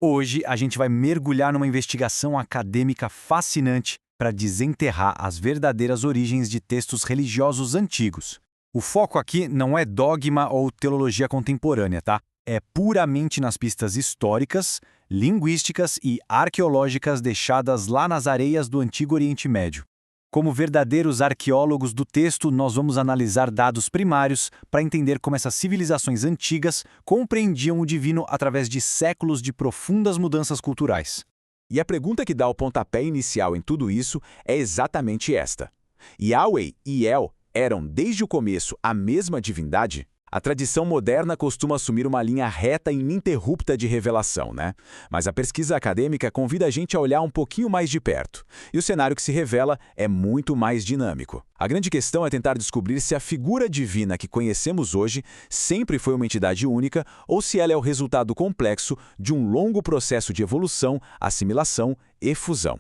Hoje a gente vai mergulhar numa investigação acadêmica fascinante para desenterrar as verdadeiras origens de textos religiosos antigos. O foco aqui não é dogma ou teologia contemporânea, tá? É puramente nas pistas históricas, linguísticas e arqueológicas deixadas lá nas areias do Antigo Oriente Médio. Como verdadeiros arqueólogos do texto, nós vamos analisar dados primários para entender como essas civilizações antigas compreendiam o divino através de séculos de profundas mudanças culturais. E a pergunta que dá o pontapé inicial em tudo isso é exatamente esta: Yahweh e El eram desde o começo a mesma divindade? A tradição moderna costuma assumir uma linha reta e ininterrupta de revelação, né? Mas a pesquisa acadêmica convida a gente a olhar um pouquinho mais de perto. E o cenário que se revela é muito mais dinâmico. A grande questão é tentar descobrir se a figura divina que conhecemos hoje sempre foi uma entidade única ou se ela é o resultado complexo de um longo processo de evolução, assimilação e fusão.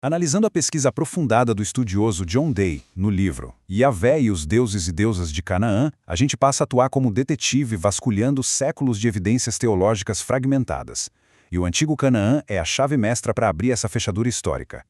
Analisando a pesquisa aprofundada do estudioso John Day, no livro Yahvé e os Deuses e Deusas de Canaã, a gente passa a atuar como detetive vasculhando séculos de evidências teológicas fragmentadas. E o antigo Canaã é a chave mestra para abrir essa fechadura histórica.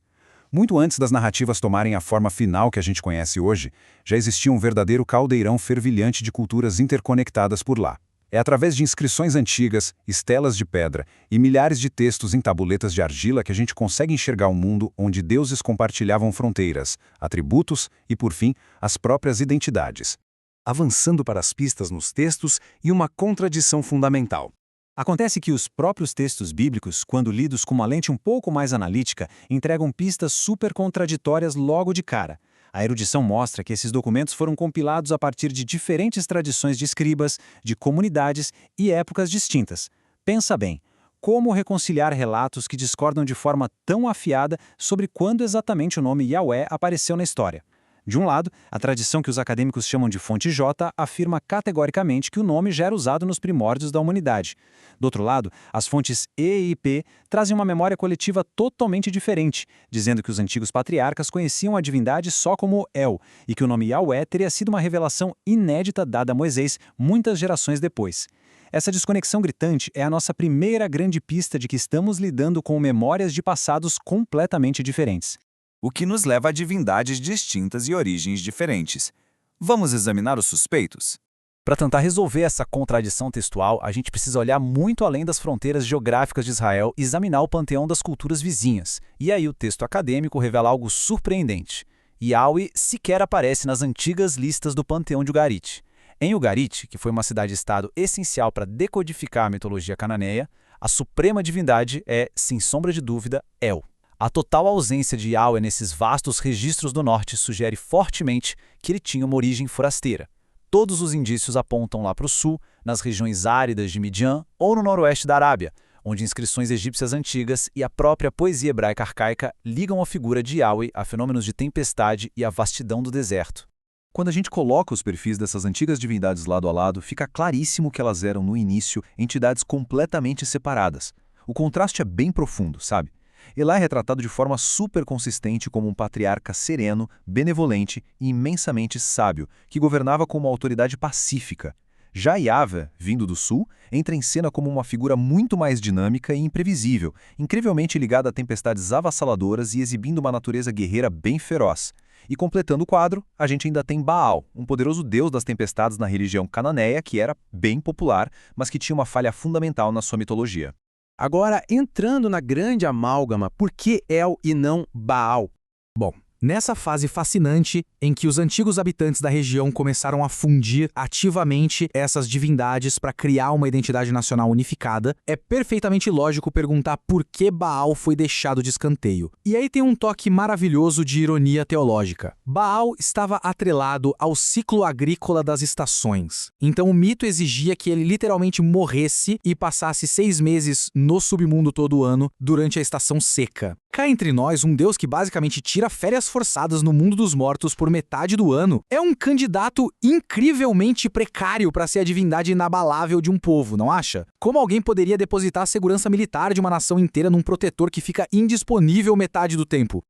Muito antes das narrativas tomarem a forma final que a gente conhece hoje, já existia um verdadeiro caldeirão fervilhante de culturas interconectadas por lá. É através de inscrições antigas, estelas de pedra e milhares de textos em tabuletas de argila que a gente consegue enxergar um mundo onde deuses compartilhavam fronteiras, atributos e, por fim, as próprias identidades. Avançando para as pistas nos textos e uma contradição fundamental. Acontece que os próprios textos bíblicos, quando lidos com uma lente um pouco mais analítica, entregam pistas super contraditórias logo de cara. A erudição mostra que esses documentos foram compilados a partir de diferentes tradições de escribas, de comunidades e épocas distintas. Pensa bem, como reconciliar relatos que discordam de forma tão afiada sobre quando exatamente o nome Yahweh apareceu na história? De um lado, a tradição que os acadêmicos chamam de fonte J afirma categoricamente que o nome já era usado nos primórdios da humanidade. Do outro lado, as fontes E e P trazem uma memória coletiva totalmente diferente, dizendo que os antigos patriarcas conheciam a divindade só como El, e que o nome Yahweh teria sido uma revelação inédita dada a Moisés muitas gerações depois. Essa desconexão gritante é a nossa primeira grande pista de que estamos lidando com memórias de passados completamente diferentes. O que nos leva a divindades distintas e origens diferentes. Vamos examinar os suspeitos? Para tentar resolver essa contradição textual, a gente precisa olhar muito além das fronteiras geográficas de Israel e examinar o panteão das culturas vizinhas. E aí o texto acadêmico revela algo surpreendente. Yahweh sequer aparece nas antigas listas do panteão de Ugarit. Em Ugarit, que foi uma cidade-estado essencial para decodificar a mitologia cananeia, a suprema divindade é, sem sombra de dúvida, El. A total ausência de Yahweh nesses vastos registros do norte sugere fortemente que ele tinha uma origem forasteira. Todos os indícios apontam lá para o sul, nas regiões áridas de Midian ou no noroeste da Arábia, onde inscrições egípcias antigas e a própria poesia hebraica arcaica ligam a figura de Yahweh a fenômenos de tempestade e a vastidão do deserto. Quando a gente coloca os perfis dessas antigas divindades lado a lado, fica claríssimo que elas eram, no início, entidades completamente separadas. O contraste é bem profundo, sabe? Elá é retratado de forma super consistente como um patriarca sereno, benevolente e imensamente sábio, que governava com uma autoridade pacífica. Já Yahvé, vindo do sul, entra em cena como uma figura muito mais dinâmica e imprevisível, incrivelmente ligada a tempestades avassaladoras e exibindo uma natureza guerreira bem feroz. E completando o quadro, a gente ainda tem Baal, um poderoso deus das tempestades na religião cananeia que era bem popular, mas que tinha uma falha fundamental na sua mitologia. Agora, entrando na grande amálgama, por que El e não Baal? Bom, nessa fase fascinante em que os antigos habitantes da região começaram a fundir ativamente essas divindades para criar uma identidade nacional unificada, é perfeitamente lógico perguntar por que Baal foi deixado de escanteio. E aí tem um toque maravilhoso de ironia teológica. Baal estava atrelado ao ciclo agrícola das estações. Então o mito exigia que ele literalmente morresse e passasse 6 meses no submundo todo ano durante a estação seca. Cá entre nós, um deus que basicamente tira férias forçadas no mundo dos mortos por metade do ano é um candidato incrivelmente precário para ser a divindade inabalável de um povo, não acha? Como alguém poderia depositar a segurança militar de uma nação inteira num protetor que fica indisponível metade do tempo?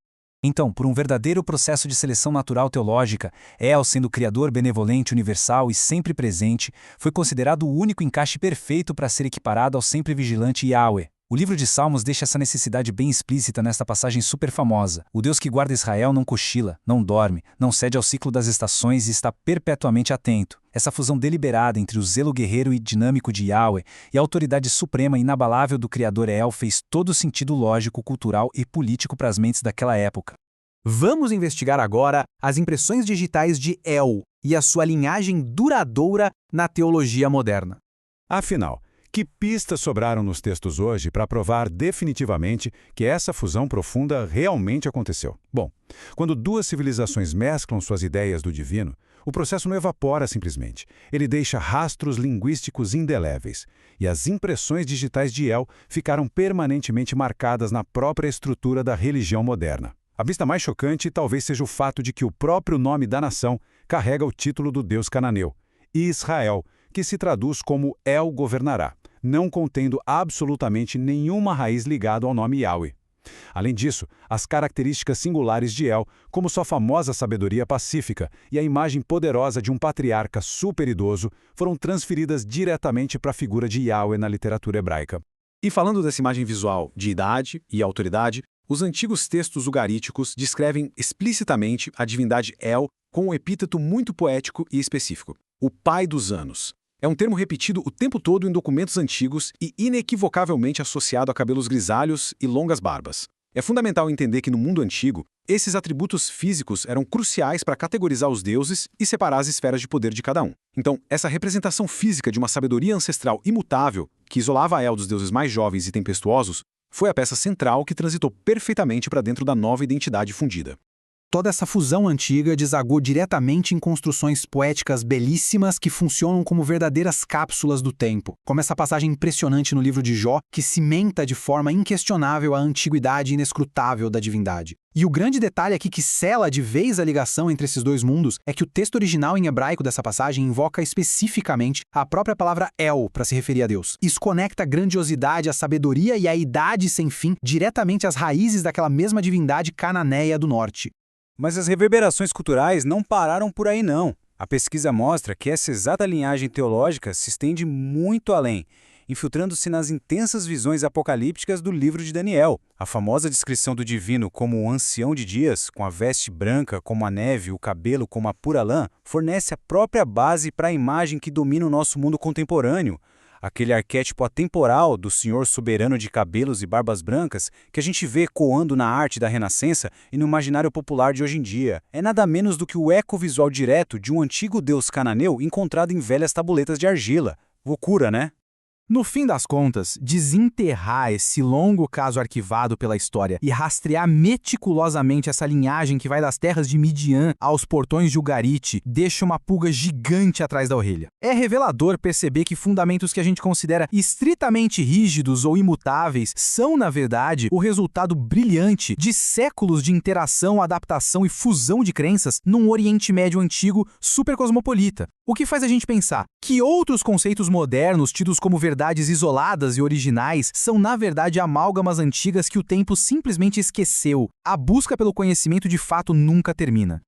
Então, por um verdadeiro processo de seleção natural teológica, El, sendo criador benevolente, universal e sempre presente, foi considerado o único encaixe perfeito para ser equiparado ao sempre vigilante Yahweh. O livro de Salmos deixa essa necessidade bem explícita nesta passagem super famosa. O Deus que guarda Israel não cochila, não dorme, não cede ao ciclo das estações e está perpetuamente atento. Essa fusão deliberada entre o zelo guerreiro e dinâmico de Yahweh e a autoridade suprema e inabalável do Criador El fez todo o sentido lógico, cultural e político para as mentes daquela época. Vamos investigar agora as impressões digitais de El e a sua linhagem duradoura na teologia moderna. Afinal, que pistas sobraram nos textos hoje para provar definitivamente que essa fusão profunda realmente aconteceu? Bom, quando duas civilizações mesclam suas ideias do divino, o processo não evapora simplesmente. Ele deixa rastros linguísticos indeléveis. E as impressões digitais de El ficaram permanentemente marcadas na própria estrutura da religião moderna. A vista mais chocante talvez seja o fato de que o próprio nome da nação carrega o título do deus cananeu, Israel, que se traduz como El governará, não contendo absolutamente nenhuma raiz ligada ao nome Yahweh. Além disso, as características singulares de El, como sua famosa sabedoria pacífica e a imagem poderosa de um patriarca super idoso, foram transferidas diretamente para a figura de Yahweh na literatura hebraica. E falando dessa imagem visual de idade e autoridade, os antigos textos ugaríticos descrevem explicitamente a divindade El com um epíteto muito poético e específico: o pai dos anos. É um termo repetido o tempo todo em documentos antigos e inequivocavelmente associado a cabelos grisalhos e longas barbas. É fundamental entender que no mundo antigo, esses atributos físicos eram cruciais para categorizar os deuses e separar as esferas de poder de cada um. Então, essa representação física de uma sabedoria ancestral imutável, que isolava El dos deuses mais jovens e tempestuosos, foi a peça central que transitou perfeitamente para dentro da nova identidade fundida. Toda essa fusão antiga desagou diretamente em construções poéticas belíssimas que funcionam como verdadeiras cápsulas do tempo, como essa passagem impressionante no livro de Jó, que cimenta de forma inquestionável a antiguidade inescrutável da divindade. E o grande detalhe aqui que sela de vez a ligação entre esses dois mundos é que o texto original em hebraico dessa passagem invoca especificamente a própria palavra El para se referir a Deus. Isso conecta a grandiosidade, a sabedoria e a idade sem fim diretamente às raízes daquela mesma divindade cananeia do norte. Mas as reverberações culturais não pararam por aí não. A pesquisa mostra que essa exata linhagem teológica se estende muito além, infiltrando-se nas intensas visões apocalípticas do livro de Daniel. A famosa descrição do divino como o ancião de dias, com a veste branca como a neve e o cabelo como a pura lã, fornece a própria base para a imagem que domina o nosso mundo contemporâneo. Aquele arquétipo atemporal do senhor soberano de cabelos e barbas brancas que a gente vê ecoando na arte da Renascença e no imaginário popular de hoje em dia. É nada menos do que o eco visual direto de um antigo deus cananeu encontrado em velhas tabuletas de argila. Loucura, né? No fim das contas, desenterrar esse longo caso arquivado pela história e rastrear meticulosamente essa linhagem que vai das terras de Midian aos portões de Ugarit deixa uma pulga gigante atrás da orelha. É revelador perceber que fundamentos que a gente considera estritamente rígidos ou imutáveis são, na verdade, o resultado brilhante de séculos de interação, adaptação e fusão de crenças num Oriente Médio antigo supercosmopolita. O que faz a gente pensar que outros conceitos modernos, tidos como verdades isoladas e originais, são na verdade amálgamas antigas que o tempo simplesmente esqueceu. A busca pelo conhecimento de fato nunca termina.